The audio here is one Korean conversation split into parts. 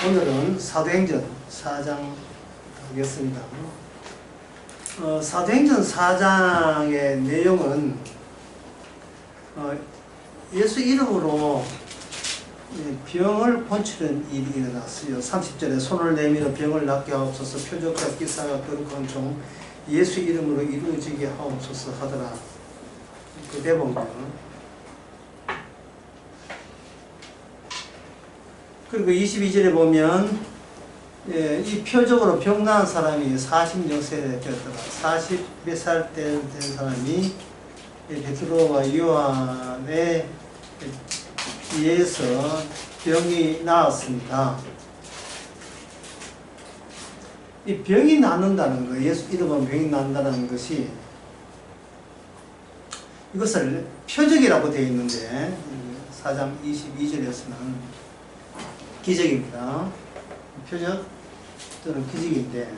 오늘은 사도행전 4장 하겠습니다. 사도행전 4장의 내용은 예수 이름으로 병을 고치는 일이 일어났어요. 30절에 손을 내밀어 병을 낫게 하옵소서, 표적과 기사가 거룩한 종 예수 이름으로 이루어지게 하옵소서 하더라. 그때 보면 그리고 22절에 보면 이 표적으로 병 나은 사람이 40여세 되었더라. 40몇 살 된 사람이 베드로와 요한의 뒤에서 병이 나았습니다. 이 병이 낫는다는 거, 예수 이름은 병이 낫는다는 것이 이것을 표적이라고 되어 있는데 4장 22절에서는 기적입니다. 표적 또는 기적인데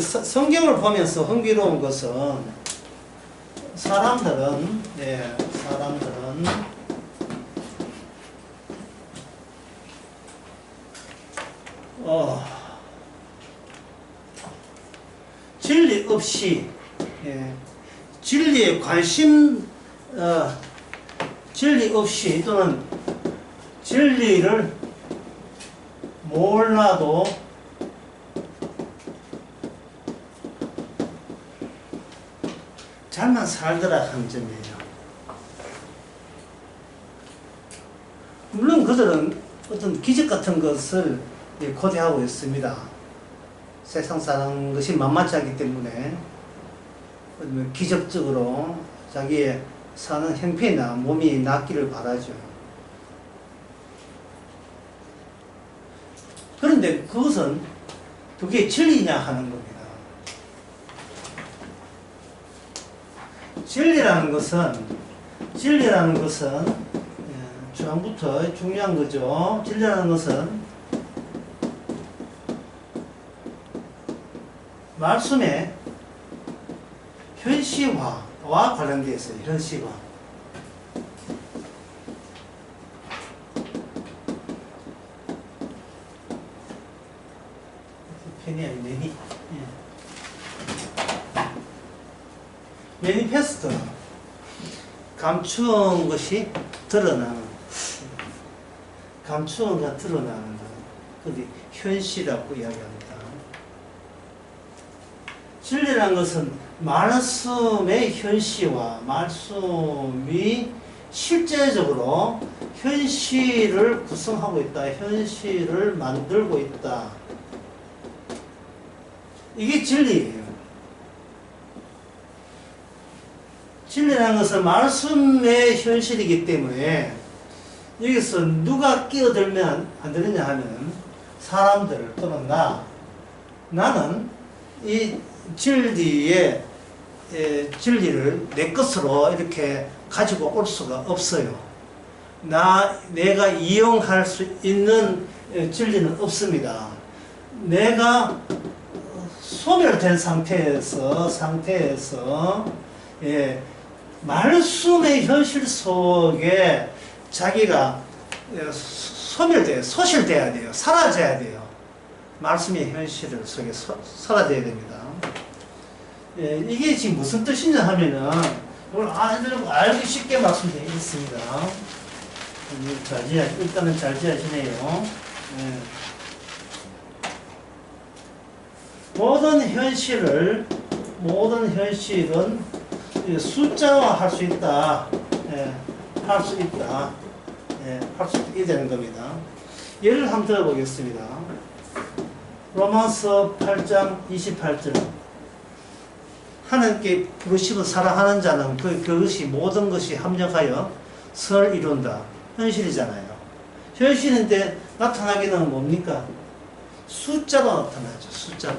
성경을 보면서 흥미로운 것은 사람들은 진리 없이 진리에 진리 없이 또는 진리를 몰라도 잘만 살더라 하는 점이에요. 물론 그들은 어떤 기적 같은 것을 고대하고 있습니다. 세상 사는 것이 만만치 않기 때문에 기적적으로 자기의 사는 형편이나 몸이 낫기를 바라죠. 그런데 그것은 그게 진리냐 하는 겁니다. 진리라는 것은 처음부터 중요한 거죠. 진리라는 것은 말씀의 현시화와 관련되어 있어요. 현시화. 매니페스토. 감추은 것이 드러나는. 감추은 것이 드러나는 것. 그게 현시라고 이야기합니다. 진리라는 것은 말씀의 현시와 말씀이 실제적으로 현실을 구성하고 있다. 현실을 만들고 있다. 이게 진리예요. 진리라는 것은 말씀의 현실이기 때문에 여기서 누가 끼어들면 안 되느냐 하면 사람들 또는 나는 이 진리의 진리를 내 것으로 이렇게 가지고 올 수가 없어요. 내가 이용할 수 있는 진리는 없습니다. 내가 소멸된 상태에서 말씀의 현실 속에 자기가 소실돼야 돼요. 사라져야 돼요. 말씀의 현실 속에 사라져야 됩니다. 이게 지금 무슨 뜻이냐 하면은 오늘 알기 쉽게 말씀드리겠습니다. 일단은 잘 지하시네요. 모든 현실은 숫자화 할 수 있다. 할 수 있다. 할 수 있게 되는 겁니다. 예를 한번 들어보겠습니다. 로마서 8장 28절. 하나님께 부르심을 사랑하는 자는 그것이 모든 것이 합력하여 선을 이룬다. 현실이잖아요. 현실인데 나타나기는 뭡니까? 숫자로 나타나죠. 숫자로.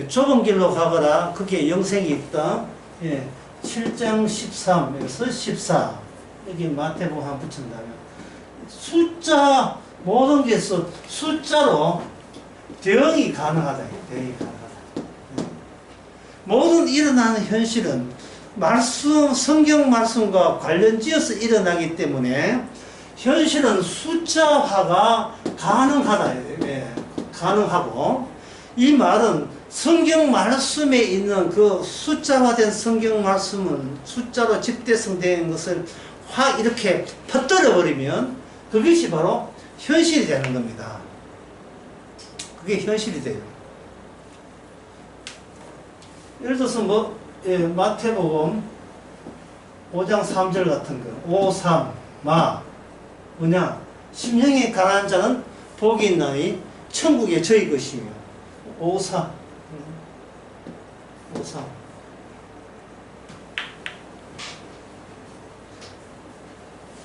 좁은 길로 가거라. 그게 영생이 있다. 7장 13에서 14. 여기 마태복음 한번 붙인다면 모든 게 숫자로 대응이 가능하다. 모든 일어나는 현실은 성경 말씀과 관련지어서 일어나기 때문에 현실은 숫자화가 가능하다. 예, 가능하고, 이 말은 성경 말씀에 있는 그 숫자화된 성경 말씀은 숫자로 집대성된 것을 확 이렇게 퍼뜨려 버리면 그것이 바로 현실이 되는 겁니다. 그게 현실이 돼요. 예를 들어서 예, 마태복음 5장 3절 같은 거, 5, 3, 뭐냐, 심령에 가난한 자는 복이 있나니 천국에 저희 것이며, 5, 3, 5, 3.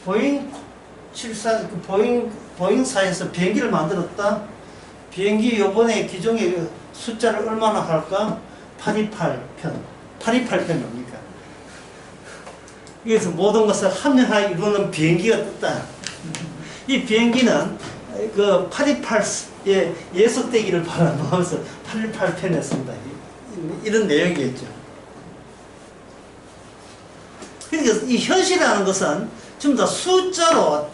보잉 74, 보잉사에서 비행기를 만들었다. 비행기 요번에 기종의 숫자를 얼마나 할까? 828편. 828편 뭡니까? 그래서 모든 것을 합력하여 이루는 비행기가 떴다. 이 비행기는 그 828의 예속되기를 바라면서 828편에 쓴다. 이런 내용이겠죠. 그러니까 이 현실이라는 것은 좀 더 숫자로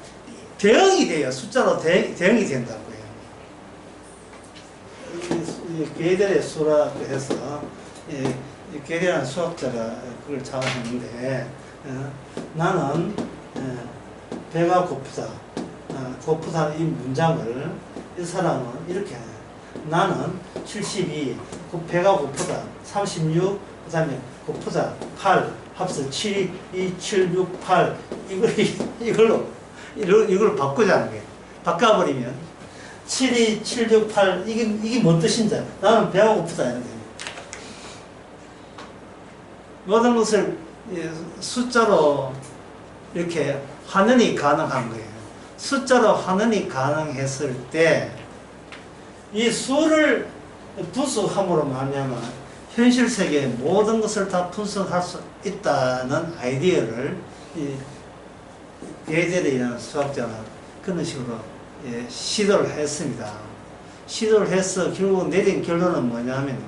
대응이 돼요. 숫자로 대응이 된다고요. 게델의 수라고 해서 게델이라는 수학자가 그걸 작업했는데, 나는 배가 고프다. 고프다 이 문장을 이 사람은 이렇게 해요. 나는 72, 배가 고프다. 36, 그 다음에 고프다. 8, 합서 7, 2, 7, 6, 8. 이걸로 바꾸자는 거예요. 바꿔버리면 7, 2, 7, 6, 8. 이게 뭔 뜻인지. 나는 배가 고프다. 이런 거예요. 모든 것을 숫자로 이렇게 환원이 가능한 거예요. 숫자로 환원이 가능했을 때 이 수를 분석함으로 말미암아 현실 세계의 모든 것을 다 분석할 수 있다는 아이디어를 게델이라는 수학자는 그런 식으로 시도를 했습니다. 시도를 해서 결국 내린 결론은 뭐냐면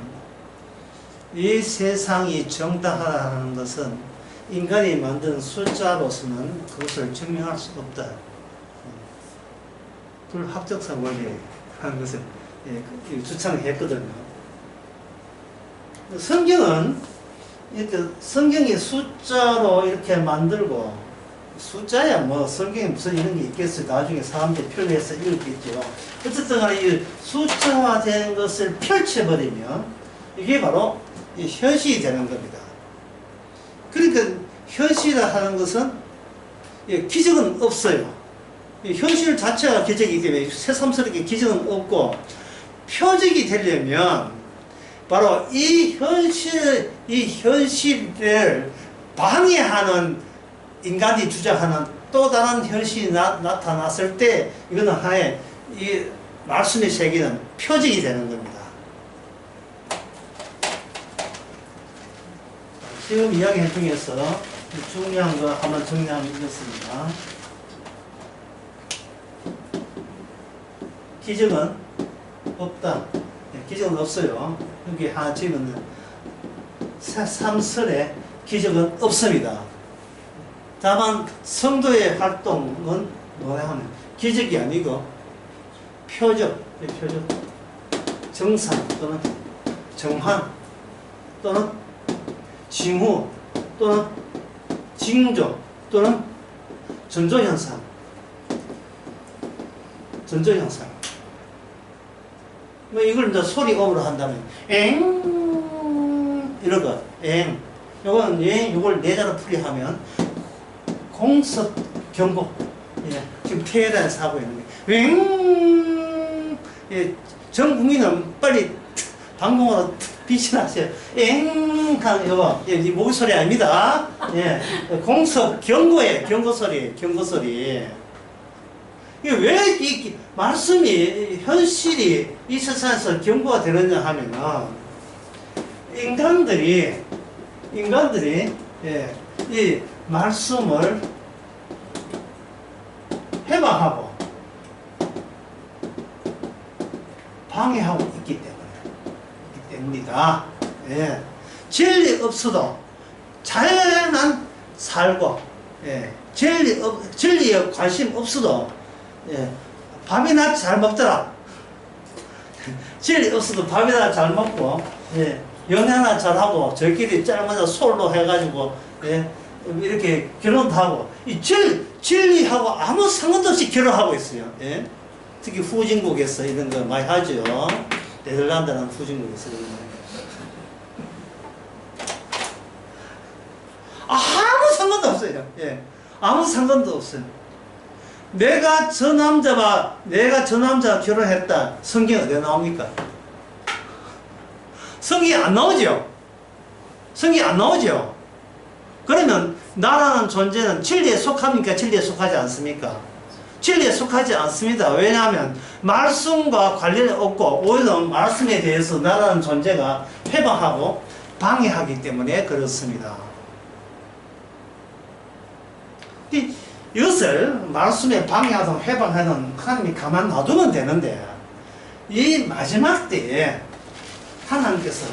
이 세상이 정당하다는 것은 인간이 만든 숫자로서는 그것을 증명할 수 없다. 불합격성 원리라는 것을 주창했거든요. 성경은 이렇게 성경이 숫자로 이렇게 만들고, 숫자야 뭐 성경에 무슨 이런 게 있겠어요. 나중에 사람들이 표현해서 읽겠죠. 어쨌든 간에 이 숫자화된 것을 펼쳐버리면 이게 바로 이 현실이 되는 겁니다. 그러니까 현실이라 하는 것은 기적은 없어요. 현실 자체가 기적이기 때문에 새삼스럽게 기적은 없고, 표적이 되려면 바로 이 현실을 방해하는 인간이 주장하는 또 다른 현실이 나타났을 때 이거는 하나의 이 말씀의 세계는 표적이 되는 겁니다. 지금 이야기 중에서 중요한 거 한번 정리하면 이렇습니다. 기적은 없다. 기적은 없어요. 여기 하나 지금 삼설에 기적은 없습니다. 다만 성도의 활동은 뭐냐 하면 기적이 아니고 표적, 정상 또는 정환 또는 징후 또는 징조 또는 전조현상. 뭐 이걸 이제 소리음으로 한다면 엥 이러고 요건 요걸 내자로 풀이하면 공석 경고. 지금 폐해라는 사고 있는 거예요. 전 국민은 빨리 방공으로 빛이 나세요. 하는 요 이 목소리 아닙니다. 공석 경고에 경고소리. 이게 왜 이 말씀이 현실이 이 세상에서 경고가 되느냐 하면은 인간들이 이 말씀을 해방하고 방해하고 있기 때문입니다. 진리 없어도 잘만 살고, 예, 진리에 관심 없어도, 예, 밥이나 잘 먹더라. 진리 없어도 밥이나 잘 먹고, 예, 연애나 잘하고, 저희끼리 짤마자 솔로 해가지고, 예, 이렇게 결혼도 하고, 이 진리하고 아무 상관도 없이 결혼하고 있어요. 예? 특히 후진국에서 이런 거 많이 하죠. 네덜란드는 후진국에서 이런 거. 아무 상관도 없어요. 예. 아무 상관도 없어요. 내가 저 남자와 결혼했다. 성경 어디에 나옵니까? 성경이 안 나오죠? 성경이 안 나오죠? 그러면 나라는 존재는 진리에 속합니까? 진리에 속하지 않습니까? 진리에 속하지 않습니다. 왜냐하면 말씀과 관련이 없고 오히려 말씀에 대해서 나라는 존재가 회방하고 방해하기 때문에 그렇습니다. 이것을 말씀에 방해하고 회방하는 하나님이 가만 놔두면 되는데 이 마지막 때에 하나님께서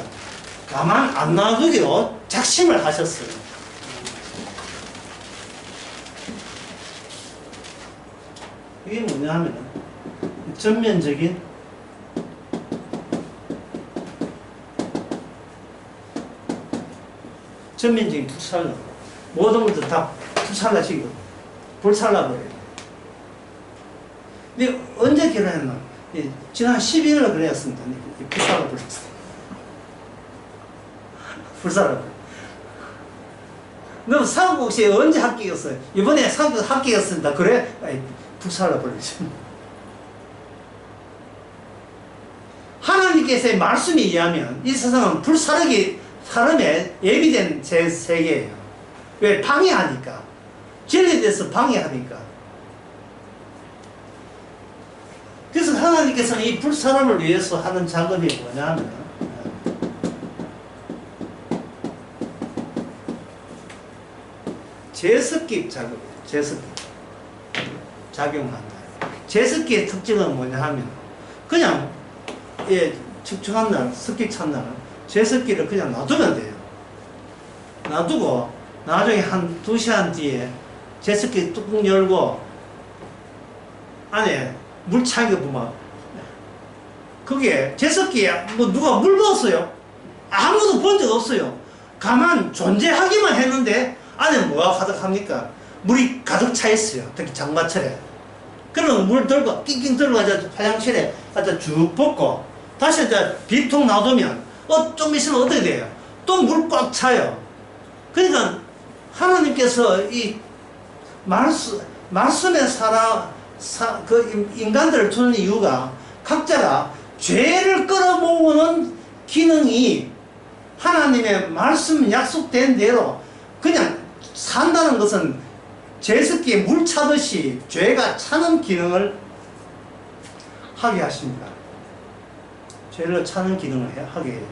가만 안 놔두기로 작심을 하셨어요. 이게 뭐냐 하면 전면적인 불살라. 모든 것들 다 불살라지고 불살라버려요. 근데 언제 결혼했나? 지난 12일에 그랬습니다. 불살라버렸어요. 불살라버렸어요. 너 사국시에 언제 합격했어요? 이번에 사국 합격했습니다. 그래? 불살라버리죠. 하나님께서의 말씀에 의하면 이 세상은 불사르기 사람의 예비된 제 세계예요. 왜? 방해하니까. 진리에 대해서 방해하니까. 그래서 하나님께서는 이 불사람을 위해서 하는 작업이 뭐냐면 제습기 작업이에요. 제습기. 작용한다. 제습기의 특징은 뭐냐 하면 그냥 축축한 날, 습기 찬 날 제습기를 그냥 놔두면 돼요. 놔두고 나중에 한 2시간 뒤에 제습기 뚜껑 열고 안에 물 차게 보면 그게 제습기에 뭐 누가 물 부었어요? 아무도 본 적 없어요. 가만 존재하기만 했는데 안에 뭐가 가득합니까? 물이 가득 차 있어요. 특히 장마철에. 그러면 물 들고 낑낑 들고 가서 화장실에 가서 쭉 붓고 다시 이제 비통 놔두면 좀 있으면 어떻게 돼요? 또 물 꽉 차요. 그러니까 하나님께서 이 말씀에 인간들을 두는 이유가 각자가 죄를 끌어모으는 기능이 하나님의 말씀 약속된 대로 그냥 산다는 것은 제습기에 물 차듯이 죄가 차는 기능을 하게 하십니다. 죄를 차는 기능을 하게 해요.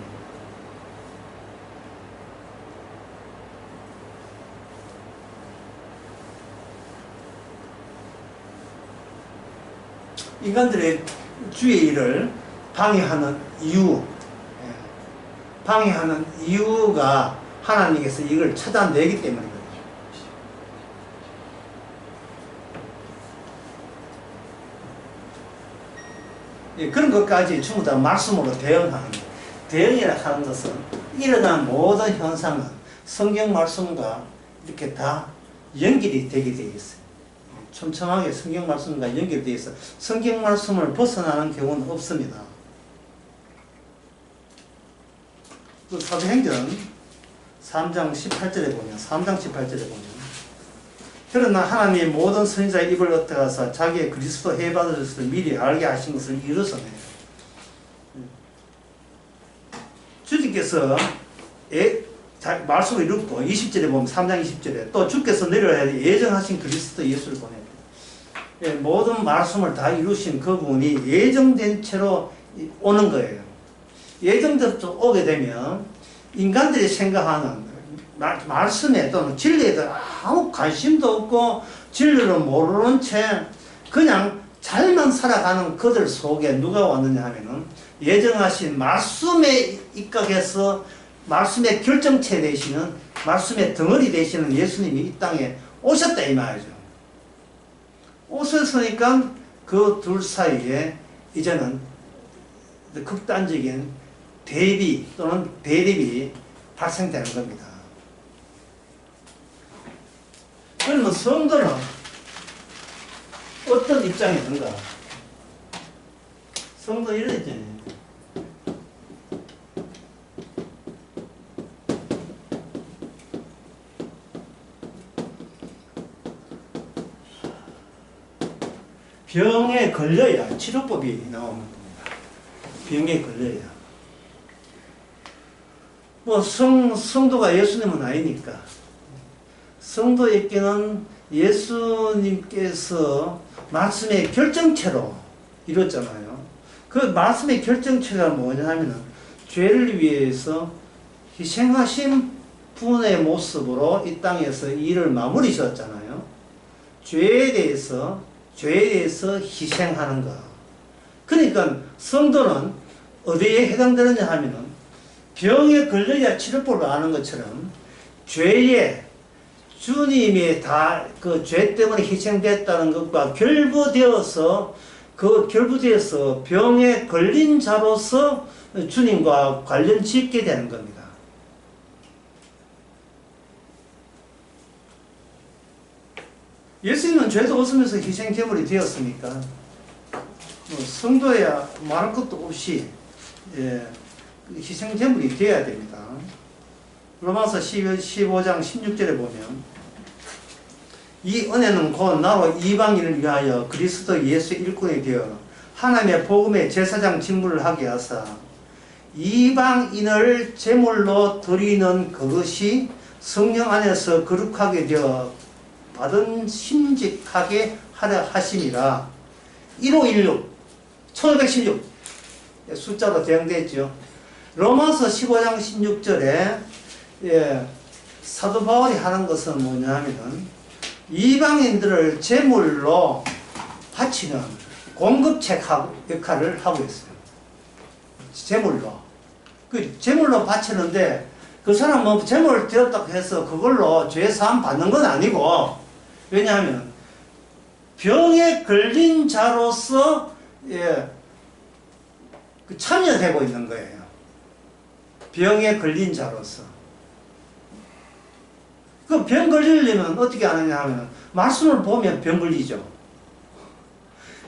인간들의 주의 일을 방해하는 이유가 하나님께서 이걸 찾아내기 때문입니다. 그런 것까지 전부 다 말씀으로 대응하는 거예요. 대응이라 하는 것은 일어난 모든 현상은 성경 말씀과 이렇게 다 연결이 되게 되어 있어요. 촘촘하게 성경 말씀과 연결되어 있어 성경 말씀을 벗어나는 경우는 없습니다. 그 사도행전 3장 18절에 보면 그러나 하나님의 모든 선지자의 입을 얻어가서 자기의 그리스도 해받을 것을 미리 알게 하신 것을 이루소매. 주님께서 말씀을 이루고 20절에 보면 3장 20절에 또 주께서 내려야 예정하신 그리스도 예수를 보냅니다. 모든 말씀을 다 이루신 그분이 예정된 채로 오는 거예요. 예정대로 오게 되면 인간들이 생각하는 말씀에 또는 진리에 대해 아무 관심도 없고 진리를 모르는 채 그냥 잘만 살아가는 그들 속에 누가 왔느냐 하면은 예정하신 말씀에 입각해서 말씀의 결정체 되시는, 말씀의 덩어리 되시는 예수님이 이 땅에 오셨다 이 말이죠. 오셨으니까 그 둘 사이에 이제는 극단적인 대비 또는 대립이 발생되는 겁니다. 그러면 성도는 어떤 입장에 있는가? 성도 이런 입장이에요. 병에 걸려야 치료법이 나오는 겁니다. 병에 걸려야. 뭐 성도가 예수님은 아니니까 성도에게는 예수님께서 말씀의 결정체로 이뤘잖아요. 그 말씀의 결정체가 뭐냐 하면은 죄를 위해서 희생하신 분의 모습으로 이 땅에서 일을 마무리셨잖아요. 죄에 대해서 희생하는 것. 그러니까 성도는 어디에 해당되느냐 하면은 병에 걸려야 치료법을 아는 것처럼 죄에 주님이 다 그 죄 때문에 희생됐다는 것과 결부되어서 병에 걸린 자로서 주님과 관련 짓게 되는 겁니다. 예수님은 죄도 없으면서 희생제물이 되었으니까 성도야 말할 것도 없이 희생제물이 되어야 됩니다. 로마서 15장 16절에 보면 이 은혜는 곧 나로 이방인을 위하여 그리스도 예수 일꾼이 되어 하나님의 복음의 제사장 직무를 하게 하사 이방인을 제물로 드리는 그것이 성령 안에서 거룩하게 되어 받은 심직하게 하려 하심이라. 1516 1516 숫자로 대응되어 있죠. 로마서 15장 16절에 사도 바울이 하는 것은 뭐냐 하면은 이방인들을 제물로 바치는 공급책 역할을 하고 있어요. 제물로. 그 제물로 바치는데 그 사람 뭐 제물을 드렸다고 해서 그걸로 죄사함 받는 건 아니고, 왜냐하면 병에 걸린 자로서 참여되고 있는 거예요. 병에 걸린 자로서. 그 병 걸리려면 어떻게 하느냐 하면 말씀을 보면 병 걸리죠.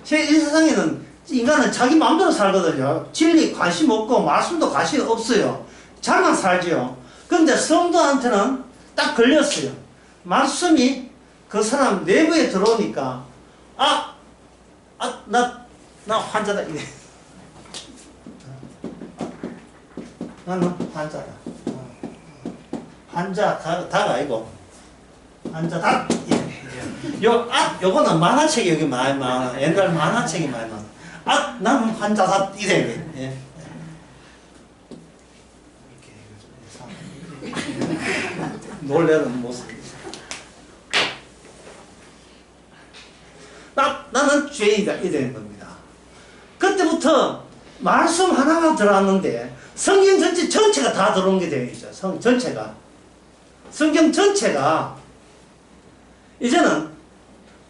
이 세상에는 인간은 자기 마음대로 살거든요. 진리 관심 없고 말씀도 관심 없어요. 잘만 살죠. 그런데 성도한테는 딱 걸렸어요. 말씀이 그 사람 내부에 들어오니까 나 환자다 이래. 나는 환자다. 환자 다가 아니고 환자다. 요거는 만화책이 여기 많이 많아. 옛날 만화책이 많이 많아. 나는 환자다 이래. 예. 놀래는 모습. 나는 죄인이다 이런 겁니다. 그때부터 말씀 하나가 들어왔는데 성경 전체가 다 들어온 게 되겠죠. 성경 전체가 이제는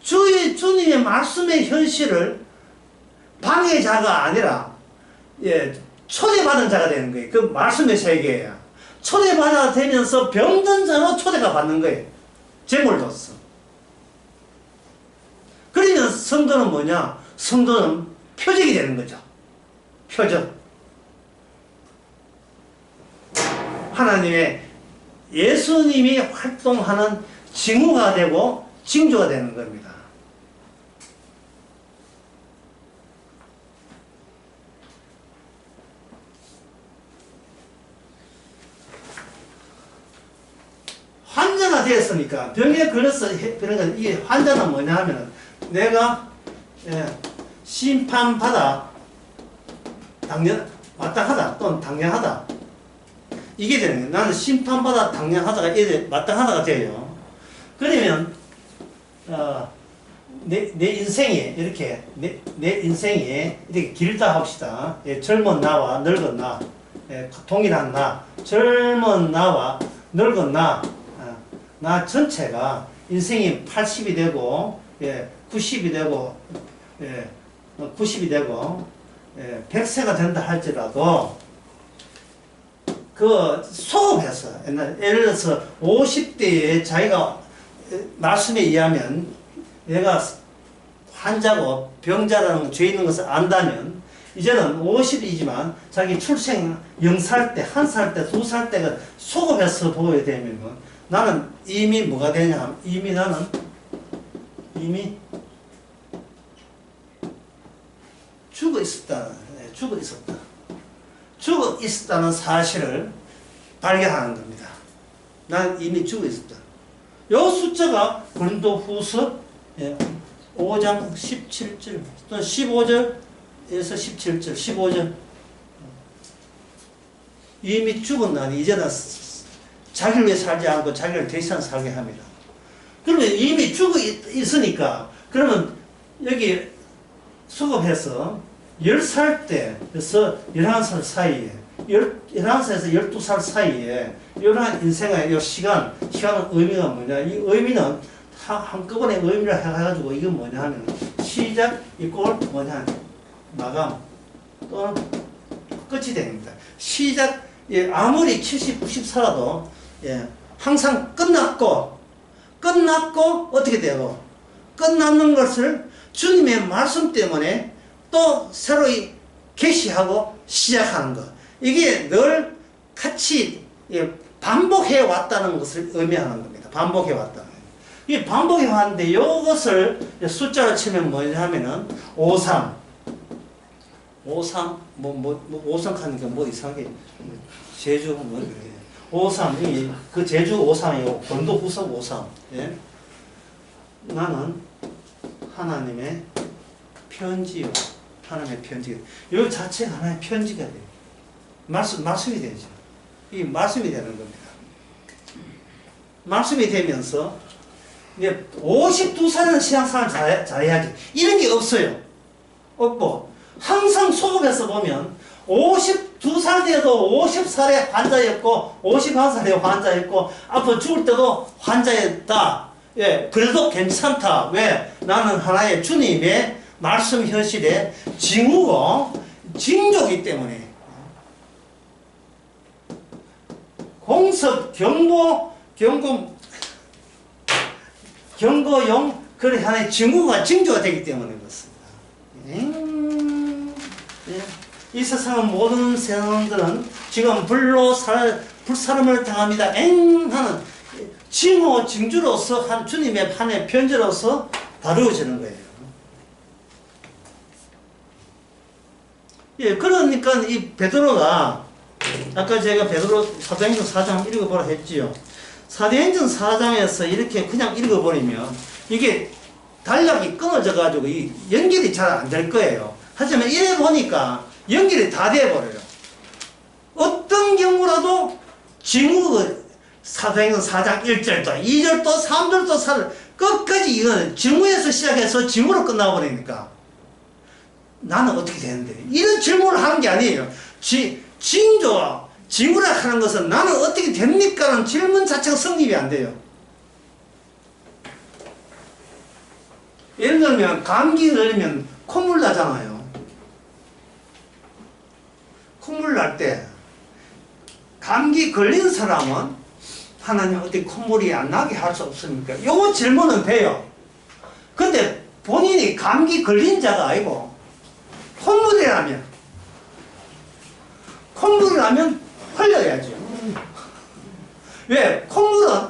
주님의 말씀의 현실을 방해자가 아니라 초대받은 자가 되는 거예요. 그 말씀의 세계예요. 초대받아 되면서 병든 자로 초대가 받는 거예요. 제물로서. 그러면 성도는 뭐냐? 성도는 표적이 되는 거죠. 표적. 하나님의 예수님이 활동하는 징후가 되고 징조가 되는 겁니다. 환자가 되었으니까 병에 걸려서 그러니까 이게 환자는 뭐냐 하면 내가 심판받아 마땅하다 또는 당연하다 이게 되는 거예요. 나는 심판받아 당연하다가 마땅하다가 돼요. 그러면 내 인생에 이렇게 내 인생에 이렇게 길다 합시다. 젊은 나와 늙은 나 동일한 나, 젊은 나와 늙은 나, 나 전체가 인생이 80이 되고 90이 되고 90이 되고 100세가 된다 할지라도 그 소급해서 예를 들어서 50대에 자기가 말씀에 의하면 내가 환자고 병자라는 죄 있는 것을 안다면 이제는 50이지만 자기 출생 0살 때, 1살 때, 2살 때가 소급해서 보게 되면 나는 이미 뭐가 되냐 하면 이미 죽어 있었다. 죽어 있었다는 사실을 발견하는 겁니다. 난 이미 죽어 있었다. 요 숫자가 고린도후서 5장 17절 또는 15절에서 17절 15절 이미 죽은 날이 이제는 자기를 위해 살지 않고 자기를 대신 살게 합니다. 그러면 이미 죽어 있으니까 그러면 여기 수급해서 10살 때에서 11살 사이에 11살에서 12살 사이에 이러한 인생의 이 시간은 의미가 뭐냐? 이 의미는 한꺼번에 의미를 해가지고 이건 뭐냐 하면 시작 이꼴 뭐냐 마감 또는 끝이 됩니다. 시작 아무리 70, 90 살아도 항상 끝났고 어떻게 되고 끝났는 것을 주님의 말씀 때문에 또 새로이 계시하고 시작하는 것. 이게 늘 같이 반복해 왔다는 것을 의미하는 겁니다. 반복해 왔다는. 이 반복해 왔는데 이것을 숫자로 치면 뭐냐 하면은 53 하니까 뭐 이상하게 제주 뭐 이렇게 53 그 제주 53이고 고린도후서 53 나는 하나님의 편지요. 하나님의 편지. 이 자체가 하나님의 편지가 돼요. 말씀이 되죠. 이 말씀이 되는 겁니다. 말씀이 되면서 이제 52살은 신앙생활 잘해야지. 이런 게 없어요. 없고 항상 소급해서 보면 52살 때도 50살의 환자였고 51살의 환자였고 앞으로 죽을 때도 환자였다. 그래도 괜찮다. 왜? 나는 하나의 주님의 말씀 현실의 징후고 징조이기 때문에 공섭, 경고용 그런 하나의 징후가 징조가 되기 때문에 그렇습니다. 이 세상은 모든 사람들은 지금 불사름을 당합니다. 하는 징후, 징조로서 한 주님의 판의 편지로서 다루어지는 거예요. 그러니까 이 베드로가 아까 제가 베드로 사도행전 4장 읽어보라 했지요. 사도행전 4장에서 이렇게 그냥 읽어버리면 이게 단락이 끊어져 가지고 이 연결이 잘 안 될 거예요. 하지만 이래 보니까 연결이 다 돼버려요. 어떤 경우라도 징후 사도행전 4장 1절도 2절도 3절도 4절 끝까지 이거는 징후에서 시작해서 징후로 끝나버리니까 나는 어떻게 되는데? 이런 질문을 하는 게 아니에요. 징조와 징후라 하는 것은 나는 어떻게 됩니까? 라는 질문 자체가 성립이 안 돼요. 예를 들면 감기 걸리면 콧물 나잖아요. 콧물 날 때 감기 걸린 사람은 하나님 어떻게 콧물이 안 나게 할 수 없습니까? 요거 질문은 돼요. 근데 본인이 감기 걸린 자가 아니고 콧물이 나면 흘려야죠. 왜? 콧물은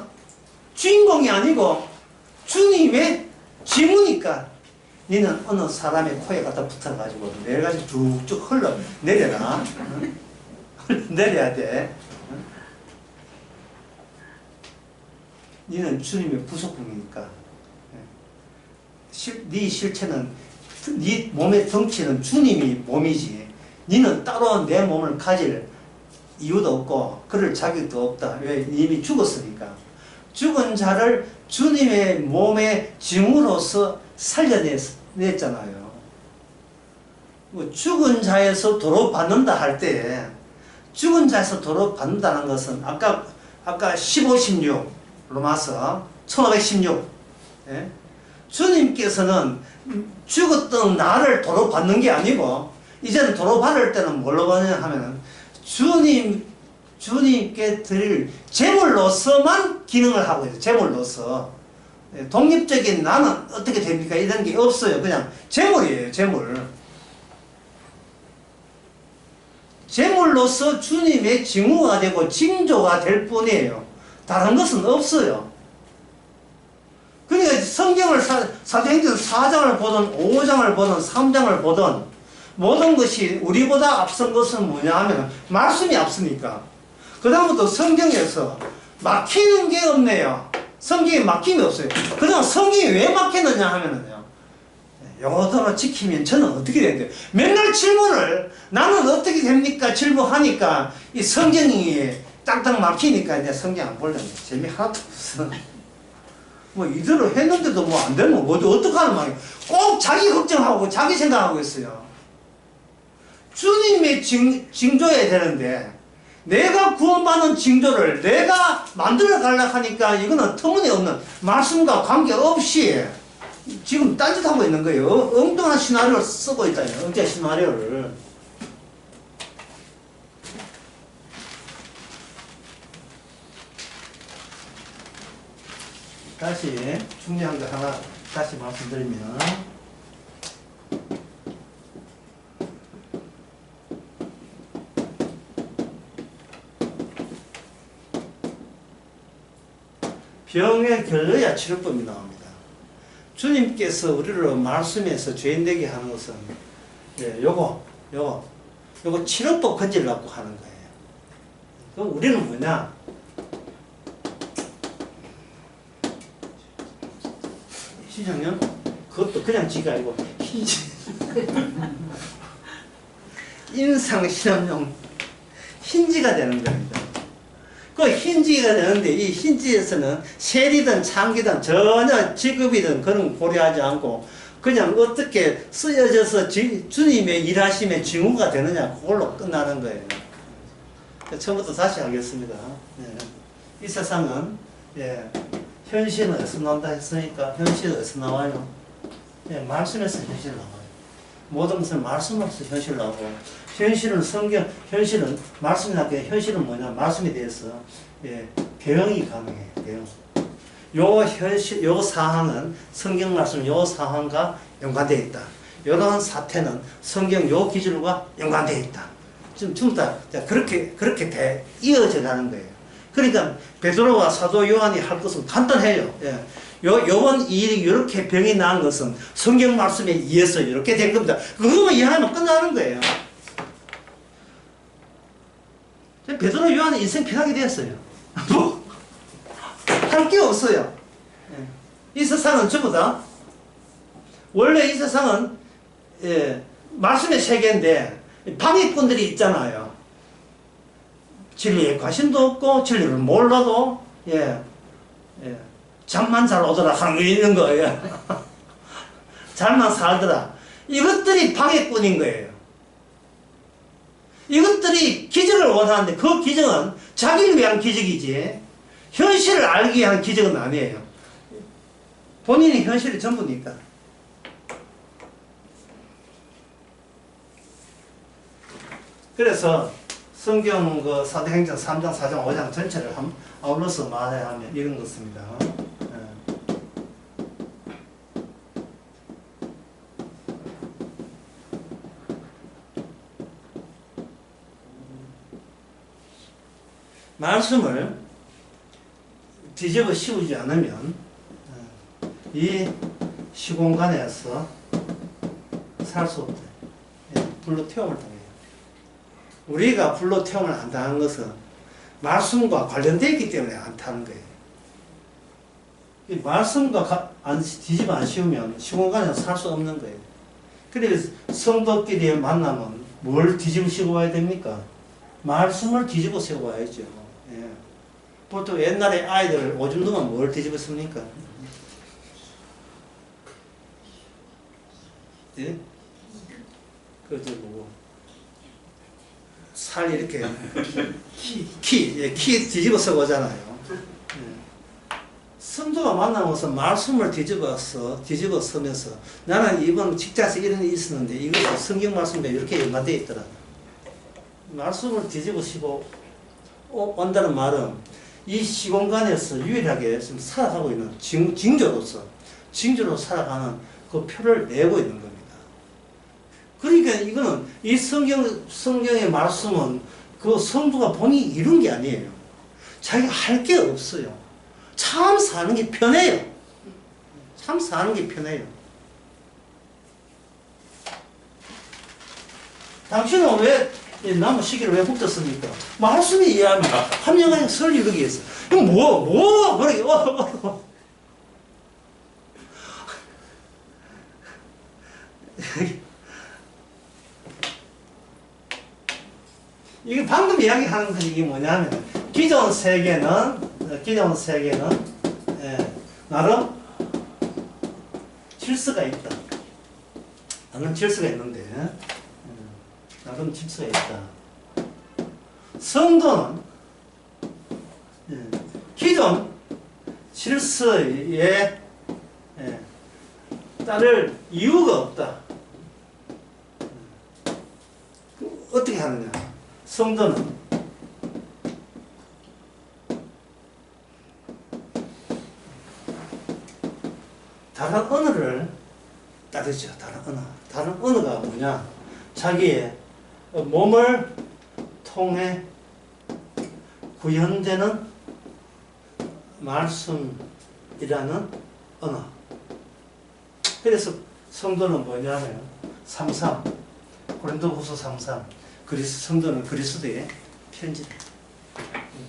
주인공이 아니고 주님의 지무니까 니는 어느 사람의 코에 갖다 붙어가지고 내려가지고 쭉쭉 흘러 내려라. 내려야 돼. 니는 주님의 부속품이니까. 네 실체는 네 몸의 덩치는 주님이 몸이지. 니는 따로 내 몸을 가질 이유도 없고 그럴 자격도 없다. 왜? 이미 죽었으니까. 죽은 자를 주님의 몸의 징후로서 살려냈잖아요. 죽은 자에서 도로 받는다 할 때 죽은 자에서 도로 받는다는 것은 아까 15, 16 로마서 1516 예? 주님께서는 죽었던 나를 도로 받는 게 아니고 이제는 도로 받을 때는 뭘로 받느냐 하면은 주님께 드릴 제물로서만 기능을 하고 있어요. 제물로서. 독립적인 나는 어떻게 됩니까? 이런 게 없어요. 그냥 제물이에요. 제물. 제물로서 주님의 징후가 되고 징조가 될 뿐이에요. 다른 것은 없어요. 그러니까 성경을 사도행전 4장을 보든 5장을 보든 3장을 보든 모든 것이 우리보다 앞선 것은 뭐냐 하면 말씀이 앞서니까. 그 다음부터 성경에서 막히는 게 없네요. 성경에 막힘이 없어요. 그다음 성경이 왜 막히느냐 하면은요. 요거대로 지키면 저는 어떻게 되는데 맨날 질문을 나는 어떻게 됩니까? 질문하니까 이 성경이 딱딱 막히니까 이제 성경 안 보려면 재미 하나도 없어. 뭐 이대로 했는데도 뭐 안 되면 뭐 어떡하는 말이에요. 꼭 자기 걱정하고 자기 생각하고 있어요. 주님의 징조해야 되는데 내가 구원받는 징조를 내가 만들어 가려고 하니까 이거는 터무니없는 말씀과 관계없이 지금 딴짓하고 있는 거예요. 엉뚱한 시나리오를 쓰고 있다요. 엉뚱한 시나리오를. 다시 중요한 거 하나 다시 말씀드리면 병에 걸려야 치료법이 나옵니다. 주님께서 우리를 말씀에서 죄인되게 하는 것은 요거 치료법 건지려고 하는 거예요. 그럼 우리는 뭐냐? 시장님 그것도 그냥 지가 아니고 인상실험용 힌지가 되는 겁니다. 그 힌지가 되는데 이 힌지에서는 셀이든 창기든 전혀 직업이든 그런 거 고려하지 않고 그냥 어떻게 쓰여져서 주님의 일하심의 징후가 되느냐 그걸로 끝나는 거예요. 처음부터 다시 하겠습니다. 이 세상은 현실은 어디서 나온다 했으니까 현실은 어디서 나와요? 말씀에서 현실 나와요. 모든 것은 말씀으로서 현실 나오고 현실은 성경, 현실은 말씀이 나게 현실은 뭐냐? 말씀에 대해서 배영이 가능해요. 배영. 요 현실, 요 사항은 성경 말씀 요 사항과 연관되어 있다. 이러한 사태는 성경 요 기준과 연관되어 있다. 지금 전부 다 그렇게 이어져 가는 거예요. 그러니까 베드로와 사도 요한이 할 것은 간단해요. 요번 일이 이렇게 병이 난 것은 성경 말씀에 의해서 이렇게 된 겁니다. 그거만 이해하면 끝나는 거예요. 베드로 요한은 인생 편하게 되었어요. 할 게 없어요. 이 세상은 전부 다 원래 이 세상은 말씀의 세계인데 방해꾼들이 있잖아요. 진리에 관심도 없고 진리를 몰라도 잠만 잘 오더라 하는 거 있는 거예요. 잘만 살더라. 이것들이 방해꾼인 거예요. 이것들이 기적을 원하는데 그 기적은 자기를 위한 기적이지 현실을 알기 위한 기적은 아니에요. 본인이 현실이 전부니까. 그래서 성경 사도행전 3장, 4장, 5장 전체를 아울러서 말해야 하면 이런 것입니다. 말씀을 뒤집어 씌우지 않으면 이 시공간에서 살 수 없다. 불로 태움을 당해요. 우리가 불로 태움을 안 당한 것은 말씀과 관련되어 있기 때문에 안 타는 거예요. 이 말씀과 뒤집어 안 씌우면 시공간에서 살 수 없는 거예요. 그래서 성도끼리의 만남은 뭘 뒤집어 씌워 와야 됩니까? 말씀을 뒤집어 세워 와야죠. 보통 옛날에 아이들 오줌 누면 뭘 뒤집어 씁니까? 그것도 뭐고 칼 이렇게 키 뒤집어 쓰고 오잖아요. 성도가 만나면서 말씀을 뒤집어 쓰면서 나는 이번 직장에서 이런 일이 있었는데 이것이 성경 말씀과 이렇게 연관되어 있더라. 말씀을 뒤집으시고 온다는 말은 이 시공간에서 유일하게 지금 살아가고 있는 징조로 살아가는 그 표를 내고 있는 겁니다. 그러니까 이거는 이 성경의 말씀은 그 성도가 본인이 이룬 게 아니에요. 자기가 할 게 없어요. 참 사는 게 편해요. 참 사는 게 편해요. 당신은 왜 나무 시계를 왜 훑었습니까? 말씀에 의하면 합력하여 설 이루기 위해서. 이거 그래, 이게 방금 이야기하는 것이 이게 뭐냐면, 기존 세계는, 나름 질서가 있다. 나름 질서가 있는데, 나름 질서가 있다. 성도는 기존 질서에 따를 이유가 없다. 어떻게 하느냐? 성도는 다른 언어를 따르죠. 다른 언어가 뭐냐? 자기의 몸을 통해 구현되는 말씀이라는 언어. 그래서 성도는 뭐냐면 3.3 고린도후서 3.3 성도는 그리스도의 편지다.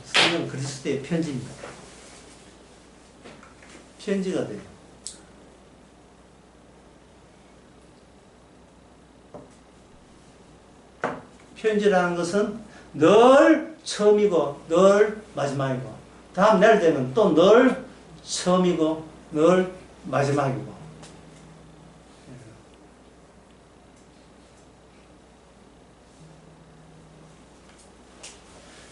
성도는 그리스도의 편지입니다. 편지가 돼요. 편지라는 것은 늘 처음이고 늘 마지막이고 다음 날 되면 또 늘 처음이고 늘 마지막이고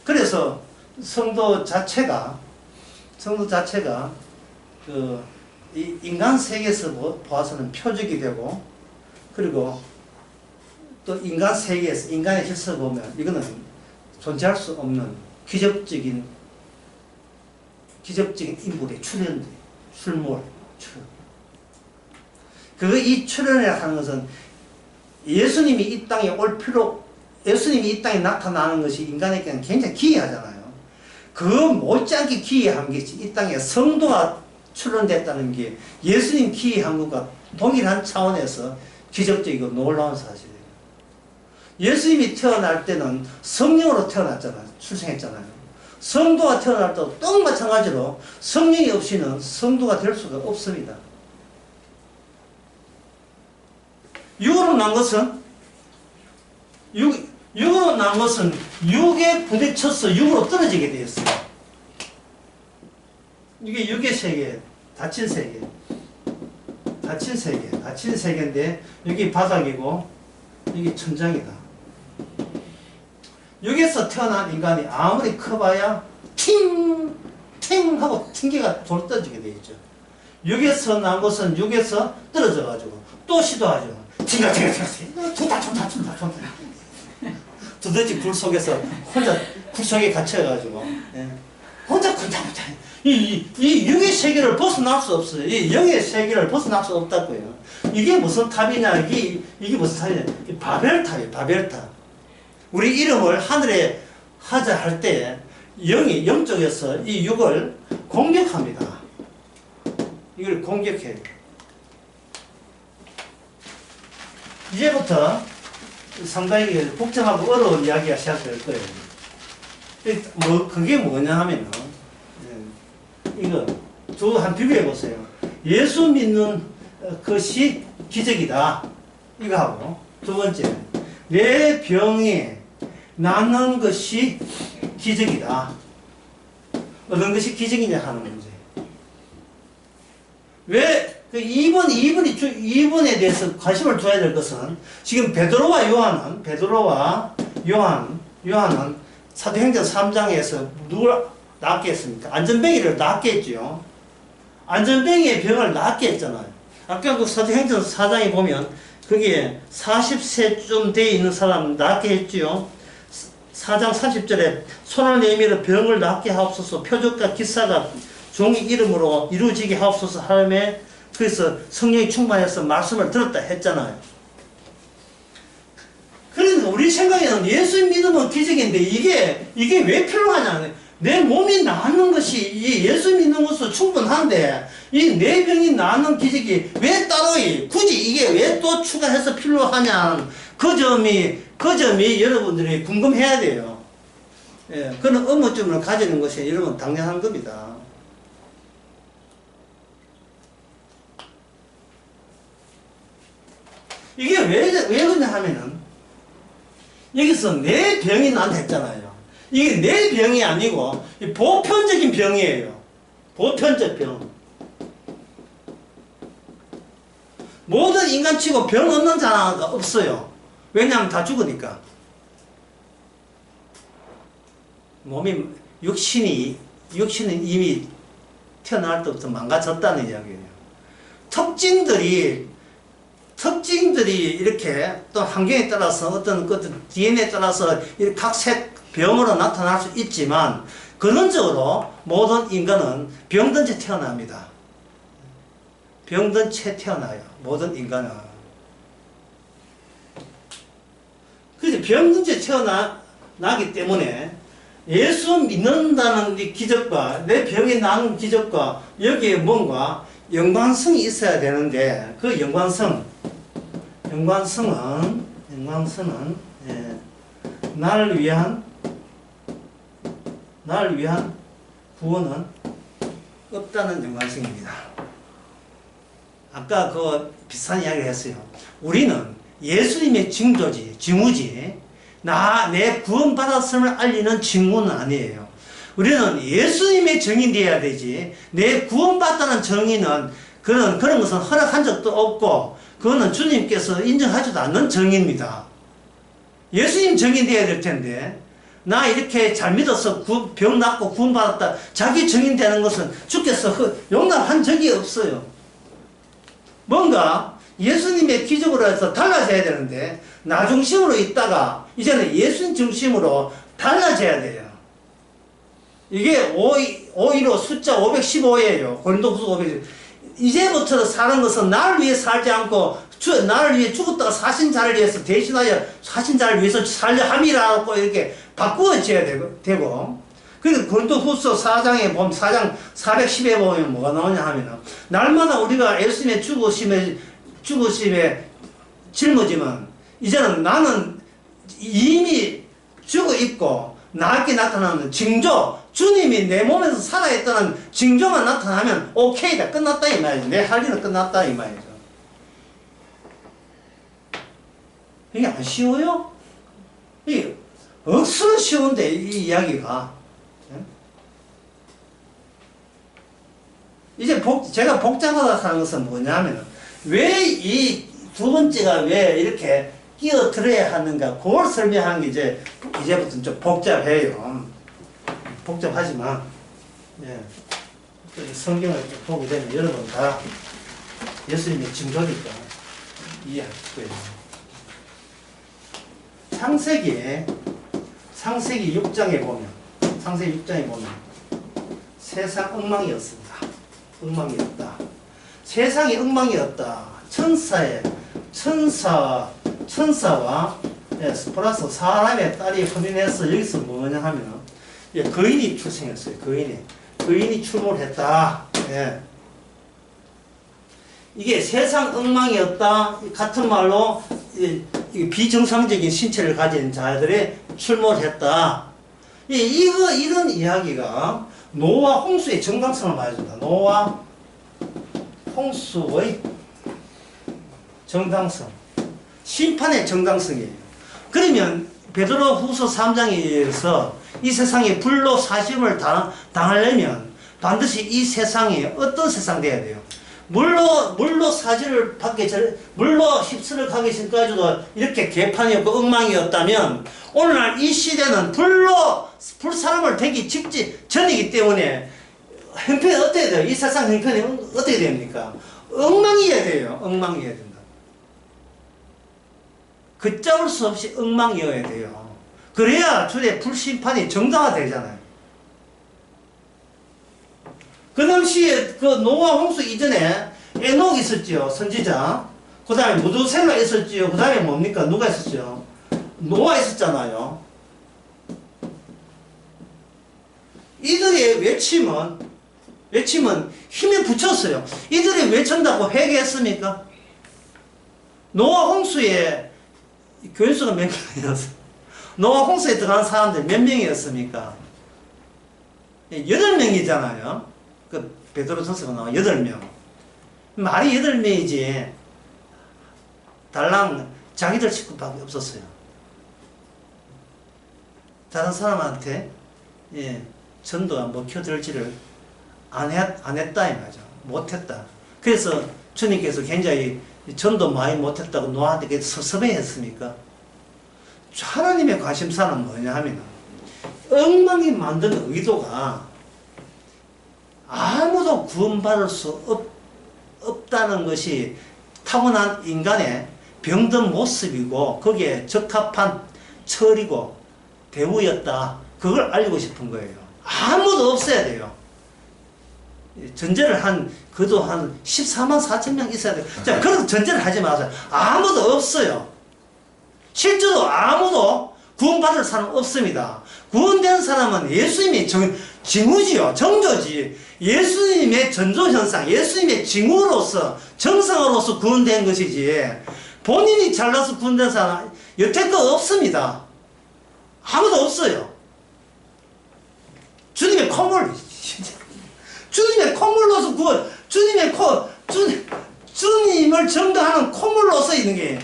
그래서 성도 자체가 그 이 인간 세계에서 보아서는 표적이 되고 그리고 또 인간 세계에서 인간의 질서를 보면 이거는 존재할 수 없는 기적적인 인물의 출몰. 이 출현이라 하는 것은 예수님이 이 땅에 예수님이 이 땅에 나타나는 것이 인간에게는 굉장히 기이하잖아요. 그 못지않게 기이한 게 이 땅에 성도가 출현됐다는 게 예수님 기이한 것과 동일한 차원에서 기적적이고 놀라운 사실이에요. 예수님이 태어날 때는 성령으로 태어났잖아요. 출생했잖아요. 성도가 태어날 때도 또 마찬가지로 성령이 없이는 성도가 될 수가 없습니다. 육으로 난 것은 육에 부딪혀서 육으로 떨어지게 되었어요. 이게 육의 세계, 닫힌 세계인데 여기 바닥이고 여기 천장이다. 여기서 태어난 인간이 아무리 커봐야 팅 하고 튕기가 돌 떨어지게 되어 있죠. 여기서 난 것은 여기서 떨어져 가지고 또 시도하죠. 튕겨 좋다. 도대체 굴 속에서 혼자 굴 속에 갇혀 가지고 혼자 이 육의 세계를 벗어날 수 없어요. 이 영의 세계를 벗어날 수 없다고요. 이게 무슨 탑이냐? 이게 무슨 탑이냐? 바벨탑이에요. 바벨탑. 우리 이름을 하늘에 하자 할 때 영적에서 이 육을 공격합니다. 이걸 공격해요. 이제부터 상당히 복잡하고 어려운 이야기가 시작될 거예요. 그게 뭐냐 하면은 이거 한 비교해 보세요. 예수 믿는 것이 기적이다. 이거 하고 두 번째 내 병이 낫는 것이 기적이다. 어떤 것이 기적이냐 하는 문제. 왜 이분에 대해서 관심을 둬야 될 것은 지금 베드로와 요한은 요한은 사도행전 3장에서 누굴 낫게 했습니까? 안전뱅이를 낫게 했죠. 안전뱅이의 병을 낫게 했잖아요. 아까 그 사도행전 4장에 보면 거기에 40세쯤 돼 있는 사람 낫게 했지요. 4장 30절에 손을 내밀어 병을 낫게 하옵소서, 표적과 기사가 종의 이름으로 이루어지게 하옵소서 하며, 그래서 성령이 충만해서 말씀을 들었다 했잖아요. 그러니까 우리 생각에는 예수 믿으면 기적인데 이게 왜 필요하냐. 내 몸이 낫는 것이 이 예수 믿는 것으로 충분한데 이 내 병이 낫는 기적이 왜 따로 굳이 이게 왜 또 추가해서 필요하냐. 그 점이 여러분들이 궁금해야 돼요. 예, 그런 의문점을 가지는 것이 여러분 당연한 겁니다. 이게 왜 그러냐 하면은 여기서 내 병이 난다 했잖아요. 이게 내 병이 아니고 보편적인 병이에요. 보편적 병. 모든 인간치고 병 없는 자가 없어요. 왜냐하면 다 죽으니까. 몸이 육신은 이미 태어날 때부터 망가졌다는 이야기예요. 특징들이 이렇게 또 환경에 따라서 어떤 DNA에 따라서 각색 병으로 나타날 수 있지만 근원적으로 모든 인간은 병든 채 태어납니다. 병든 채 태어나요. 모든 인간은. 그래서 병든 채 태어나기 때문에 예수 믿는다는 이 기적과 내 병이 나는 기적과 여기에 뭔가 연관성이 있어야 되는데 그 연관성은 예, 나를 위한 구원은 없다는 연관성입니다. 아까 그 비슷한 이야기를 했어요. 우리는 예수님의 징후지 내 구원받았음을 알리는 징후는 아니에요. 우리는 예수님의 증인이 되어야 되지 내 구원받다는 증인은 그런 것은 허락한 적도 없고 그거는 주님께서 인정하지도 않는 증인입니다. 예수님 증인 되어야 될 텐데 나 이렇게 잘 믿어서 병 낫고 구원받았다 자기 증인 되는 것은 주께서 용납한 적이 없어요. 뭔가 예수님의 기적으로 해서 달라져야 되는데 나 중심으로 있다가 이제는 예수님 중심으로 달라져야 돼요. 이게 515 숫자 515예요. 고린도후서 515. 이제부터 사는 것은 나를 위해 살지 않고 나를 위해 죽었다가 사신 자를 위해서 대신하여 사신 자를 위해서 살려 함이라고 이렇게 바꾸어져야 되고 그리고 고린도후서 4장에 보면 4장 410에 보면 뭐가 나오냐 하면 날마다 우리가 예수님의 죽으심에 짊어지면 이제는 나는 이미 죽어 있고 나에게 나타나는 징조 주님이 내 몸에서 살아있다는 징조만 나타나면 오케이다 끝났다 이 말이죠. 내 할 일은 끝났다 이 말이죠. 이게 안 쉬워요? 이게 억수로 쉬운데 이 이야기가 이제 제가 복잡하다 하는 것은 뭐냐면 왜 이 두 번째가 왜 이렇게 끼어들어야 하는가 그걸 설명하는 게 이제부터 좀 복잡해요. 복잡하지만 예. 성경을 보게 되면 여러분 다 예수님의 징조니까 이해할 거예요. 창세기 6장에 보면 세상 엉망이었습니다. 엉망이었다. 세상이 엉망이었다. 천사와 플러스 사람의 딸이 혼인해서 여기서 뭐냐 하면 거인이 출생했어요. 거인이 출몰을 했다. 예. 이게 세상 엉망이었다. 같은 말로 비정상적인 신체를 가진 자들의 출몰을 했다. 이런 이야기가 노아 홍수의 정당성을 말해준다. 노아 홍수의 정당성. 심판의 정당성이에요. 그러면 베드로후서 3장에 의해서 이 세상에 불로 사심을 당하려면 반드시 이 세상이 어떤 세상 돼야 돼요? 물로 사지를 받기 전에, 물로 휩쓸어 가기 전까지도 이렇게 개판이었고 엉망이었다면, 오늘날 이 시대는 불사람을 되기 전이기 때문에, 형편이 어떻게 돼요? 이 세상 형편이 어떻게 됩니까? 엉망이어야 돼요. 엉망이어야 된다. 걷잡을 수 없이 엉망이어야 돼요. 그래야 주의 불심판이 정당화되잖아요. 그 당시에 그 노아 홍수 이전에 에녹 있었지요. 선지자. 그 다음에 무두셀라 있었지요. 그 다음에 뭡니까? 누가 있었죠? 노아 있었잖아요. 이들의 외침은 힘에 붙였어요. 이들이 외친다고 회개했습니까? 노아 홍수에 교인수가 몇 명이었어요? 노아 홍수에 들어간 사람들 몇 명이었습니까? 8명이잖아요. 그 베드로전서가 나와 8명. 말이 8명이지 달랑 자기들 식구밖에 없었어요. 다른 사람한테 전도가 먹혀들지를 안 했다 이 말이죠. 못했다. 그래서 주님께서 굉장히 전도 많이 못했다고 노아한테 섭섭해했습니까? 하나님의 관심사는 뭐냐 하면 엉망이 만드는 의도가 아무도 구원받을 수 없다는 것이 타고난 인간의 병든 모습이고 거기에 적합한 처리고 대우였다. 그걸 알리고 싶은 거예요. 아무도 없어야 돼요. 전제를 그도 한 14만 4천 명 있어야 돼요. 자, 그래서 전제를 하지 마세요. 아무도 없어요. 실제로 아무도 구원받을 사람 없습니다. 구원된 사람은 예수님의 징후지요. 정조지. 예수님의 전조현상, 예수님의 징후로서, 정상으로서 구원된 것이지, 본인이 잘나서 구원된 사람, 여태껏 없습니다. 아무도 없어요. 주님의 콧물, 주님의 콧물로서 구원, 주님을 전도하는 콧물로서 있는 게,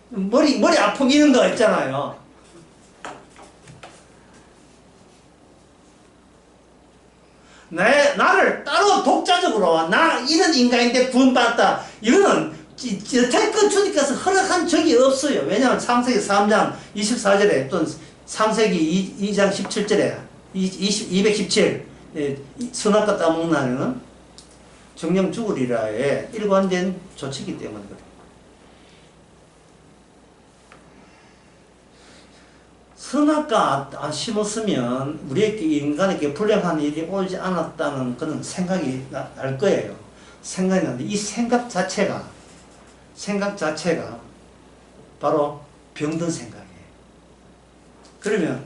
머리 아픔 이런 거 있잖아요. 나를 따로 독자적으로 나 이런 인간인데 구원받았다. 이거는 여태껏 주님께서 허락한 적이 없어요. 왜냐하면 창세기 3장 24절에 또 창세기 2장 17절에 217 선악과 따먹는 날에는 정령 죽으리라에 일관된 조치이기 때문에 그래요. 선악과 안 심었으면 우리에게 인간에게 불행한 일이 오지 않았다는 그런 생각이 날 거예요. 생각이 나는데 이 생각 자체가 바로 병든 생각이에요. 그러면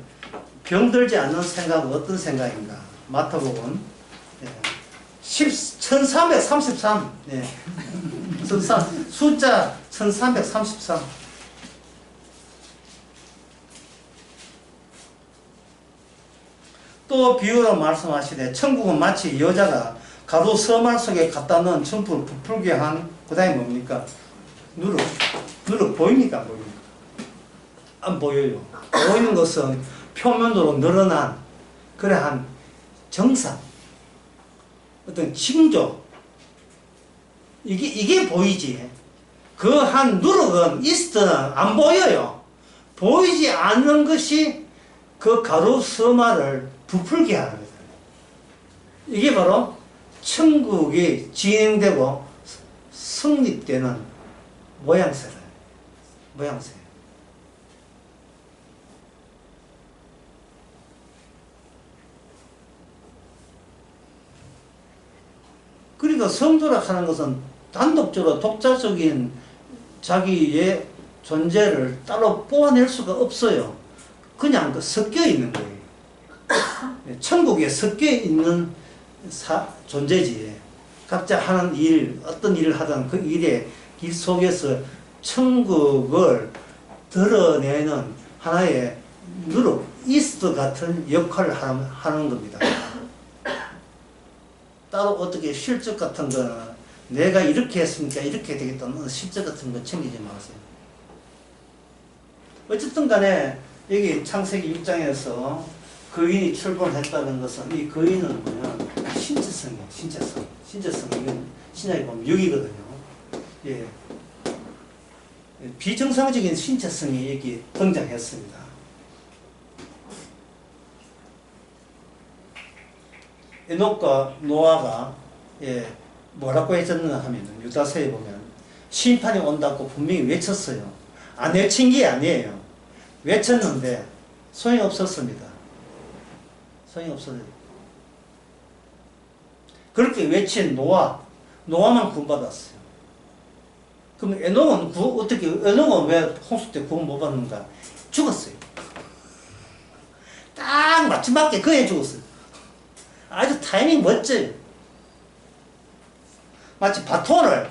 병들지 않는 생각은 어떤 생각인가? 마태복음 1333 숫자 1333 또 비유로 말씀하시되 천국은 마치 여자가 가루 서말 속에 갖다 넣은 천풀을 부풀게 한 그 다음에 뭡니까? 누룩 보입니까? 안 보입니까? 안 보여요. 보이는 것은 표면으로 늘어난 그러한 정상 어떤 징조 이게 보이지. 그 한 누룩은 있으든 안 보여요. 보이지 않는 것이 그 가루 서말을 부풀게 하는 거예요. 이게 바로 천국이 진행되고 성립되는 모양새예요. 그러니까 성도라 하는 것은 단독적으로 독자적인 자기의 존재를 따로 뽑아낼 수가 없어요. 그냥 섞여 있는 거예요. 천국에 섞여 있는 존재지. 각자 하는 일, 어떤 일을 하든 그 일의 길 속에서 천국을 드러내는 하나의 누룩, 이스트 같은 역할을 하는 겁니다. 따로 어떻게 실적 같은 거는 내가 이렇게 했으니까 이렇게 되겠다는 실적 같은 거 챙기지 마세요. 어쨌든 간에 여기 창세기 6장에서 거인이 출범했다는 것은 이 거인은 뭐냐? 신체성이에요. 신체성. 이건 신약에 보면 6이거든요. 예. 비정상적인 신체성이 여기 등장했습니다. 에녹과 노아가 예, 뭐라고 했었느냐 하면 유다서에 보면 심판이 온다고 분명히 외쳤어요. 안 외친 게 아니에요. 외쳤는데 소용이 없었습니다. 소용이 없었어요. 그렇게 외친 노아만 구원받았어요. 그럼 에녹은 에녹은 왜 홍수 때 구원 못 받는가? 죽었어요. 딱 마침맞게 그 해 죽었어요. 아주 타이밍 멋져요. 마치 바톤을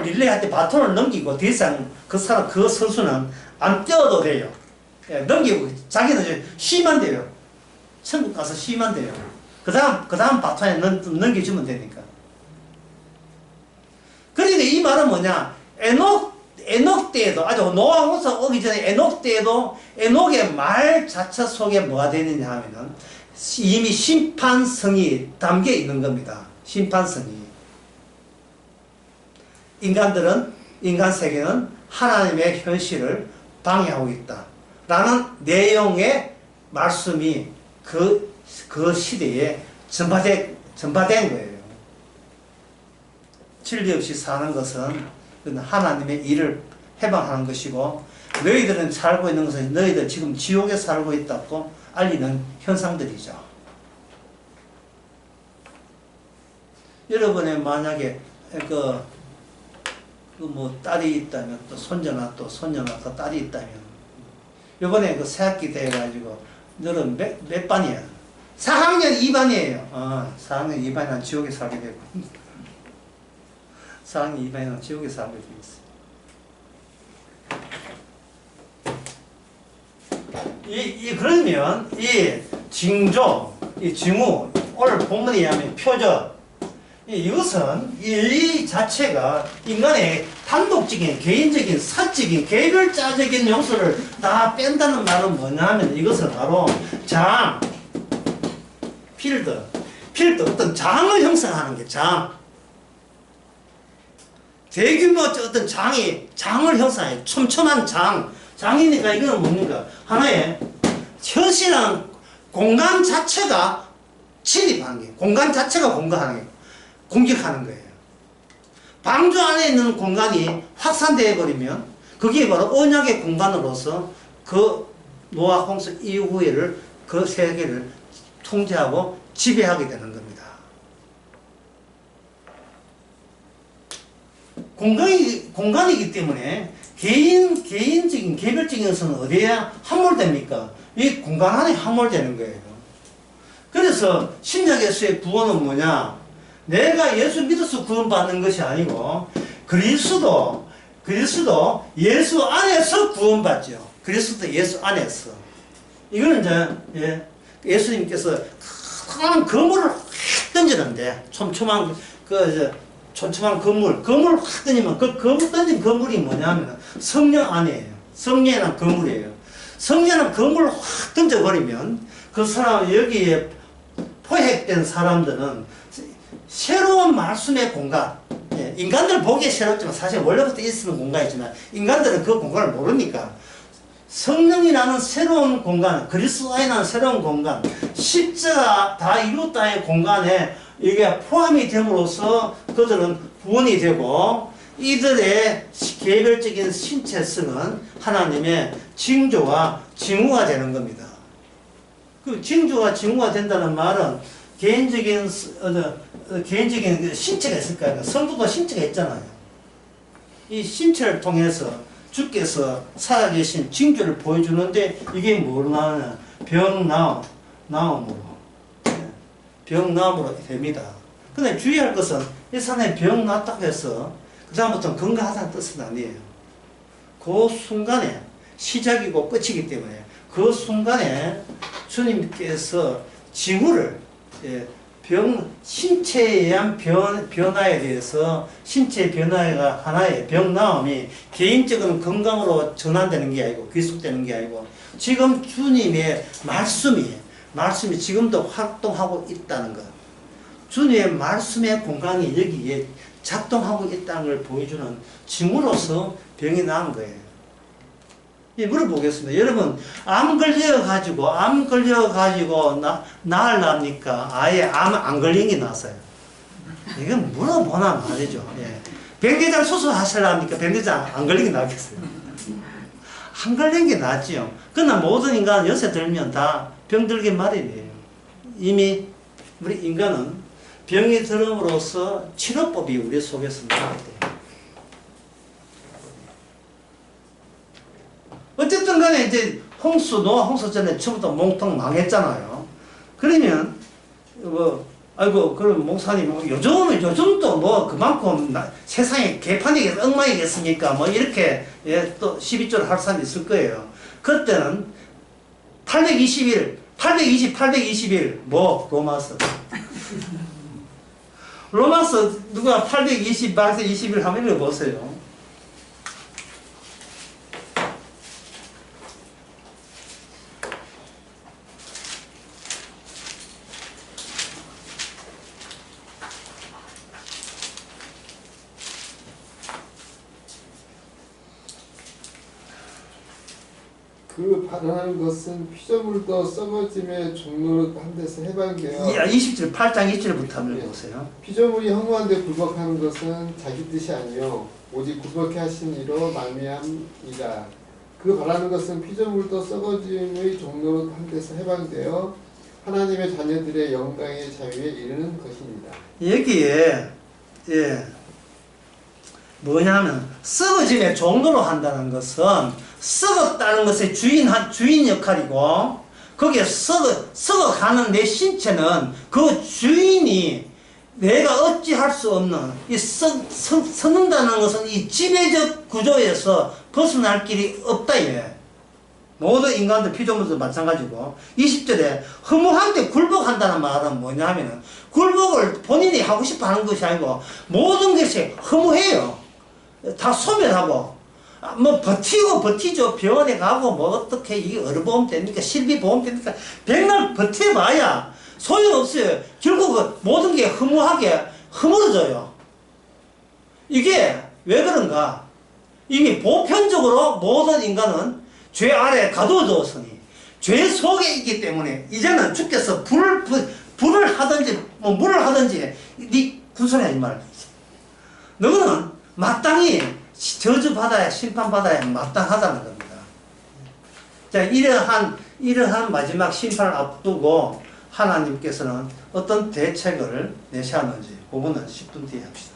릴레이할 때 바톤을 넘기고 더 이상 그 선수는 안 뛰어도 돼요. 예, 넘기고 자기는 이제 쉬면 돼요. 천국 가서 쉬면 돼요. 그 다음 바톤에 넘겨주면 되니까. 그러니까 이 말은 뭐냐? 에녹 때에도, 아주 노아 홍수 오기 전에 에녹 때에도 에녹의 말 자체 속에 뭐가 되느냐 하면은 이미 심판성이 담겨 있는 겁니다. 심판성이. 인간 세계는 하나님의 현실을 방해하고 있다. 라는 내용의 말씀이 그 시대에 전파된 거예요. 진리 없이 사는 것은 하나님의 일을 해방하는 것이고, 너희들은 살고 있는 것은 너희들 지금 지옥에 살고 있다고 알리는 현상들이죠. 여러분의 만약에 딸이 있다면, 또 손녀나 또 딸이 있다면, 요번에 새학기 돼가지고 너는 몇 반이야? 4학년 2반이에요. 4학년 2반이란 지옥에 살게 되고 4학년 2반이란 지옥에 살게 되겠어요. 그러면 이 징조, 이 징후, 오늘 본문에 의하면 표적, 이것은 이 자체가 인간의 단독적인, 개인적인, 사적인, 개별자적인 요소를 다 뺀다는 말은 뭐냐면, 이것은 바로 필드, 어떤 장을 형성하는 게 대규모 어떤 장을 형성해요. 촘촘한 장이니까 이거는 뭡니까? 하나의 현실한 공간 자체가 침입하는 게, 공간 자체가 공격하는 거예요. 방주 안에 있는 공간이 확산되어 버리면 그게 바로 언약의 공간으로서 그 노아 홍수 이후에를 그 세계를 통제하고 지배하게 되는 겁니다. 공간이기 때문에 개인적인 개별적인 것은 어디에 함몰됩니까? 이 공간 안에 함몰되는 거예요. 그래서 신약에서의 구원은 뭐냐? 내가 예수 믿어서 구원받는 것이 아니고 그리스도 예수 안에서 구원받죠. 그리스도 예수 안에서. 이거는 이제 예수님께서 큰 건물을 확 던지는데, 촘촘한 건물 확 던지면 그 던진 건물이 뭐냐면 성령 안이에요. 성령이란 건물이에요. 성령은 건물을 확 던져버리면 그 사람, 여기에 포획된 사람들은 새로운 말씀의 공간, 인간들 보기에 새롭지만 사실 원래부터 있었는 공간이지만 인간들은 그 공간을 모르니까 성령이라는 새로운 공간, 그리스도라는 새로운 공간, 십자가 다 이뤘다의 공간에 이게 포함이 됨으로써 그들은 구원이 되고, 이들의 개별적인 신체성은 하나님의 징조와 징후가 되는 겁니다. 그 징조와 징후가 된다는 말은 개인적인 신체가 있을 거 아니에요. 성도도 신체가 있잖아요. 이 신체를 통해서 주께서 살아계신 징조를 보여주는데, 이게 뭐로 나오냐? 병나음으로 됩니다. 근데 주의할 것은 이 사람이 병 났다고 해서 그 다음부터는 건강하다는 뜻은 아니에요. 그 순간에 시작이고 끝이기 때문에 그 순간에 주님께서 징후를, 신체에 의한 변화에 대해서, 신체 변화가 하나의 병나음이 개인적인 건강으로 전환되는 게 아니고, 귀속되는 게 아니고, 지금 주님의 말씀이 지금도 활동하고 있다는 것. 주님의 말씀의 공간이 여기에 작동하고 있다는 걸 보여주는 징후로서 병이 나은 거예요. 예, 물어보겠습니다. 여러분, 암 걸려가지고 나으랍니까? 아예 암 안 걸린 게 나았어요. 이건 물어보나 말이죠. 예. 백내장 수술하시랍니까? 백내장 안 걸린 게 낫겠어요. 안 걸린 게 낫지요. 그러나 모든 인간은 요새 들면 다 병들기 마련이에요. 이미 우리 인간은 병이 들음으로써 치료법이 우리 속에서 나왔대요. 어쨌든 간에 이제 노아 홍수 전에 처음부터 몽통 망했잖아요. 그러면 아이고 그럼 목사님 요즘도 뭐 그만큼 세상에 개판이 엉망이겠습니까? 뭐 이렇게 예, 또 12조를 할 사람이 있을 거예요. 그때는 820일 뭐 로마서 누가 820일 하면 읽어보세요. 그 발언한 것은 피조물도 썩어짐의 종로로 한 데서 해방되어 20절 8장 2절부터 한번 읽어보세요. 피조물이 허무한데 굴복하는 것은 자기 뜻이 아니요 오직 굴복케 하신 이로 말미암이라. 그 바라는 것은 피조물도 썩어짐의 종로로 한 데서 해방되어 하나님의 자녀들의 영광의 자유에 이르는 것입니다. 여기에 뭐냐면 썩어짐의 종로로 한다는 것은 썩었다는 것의 주인 역할이고, 거기에 썩어가는 내 신체는 그 주인이 내가 어찌할 수 없는 썩는다는 것은 이 지배적 구조에서 벗어날 길이 없다. 예. 모든 인간들 피조물도 마찬가지고 20절에 허무한데 굴복한다는 말은 뭐냐면 굴복을 본인이 하고 싶어 하는 것이 아니고 모든 것이 허무해요. 다 소멸하고 뭐 버티죠. 병원에 가고 뭐 어떻게 이게 의료보험 됩니까? 실비보험 됩니까? 백날 버텨봐야 소용없어요. 결국 모든 게 허무하게 허물어져요. 이게 왜 그런가? 이미 보편적으로 모든 인간은 죄 아래 가두어졌으니 죄 속에 있기 때문에 이제는 주께서 불을 하든지 뭐 물을 하든지 네 군소리 하지 말라. 너는 마땅히 저주받아야 심판받아야 마땅하다는 겁니다. 자, 이러한 마지막 심판을 앞두고 하나님께서는 어떤 대책을 내세웠는지 그거는 10분 뒤에 합시다.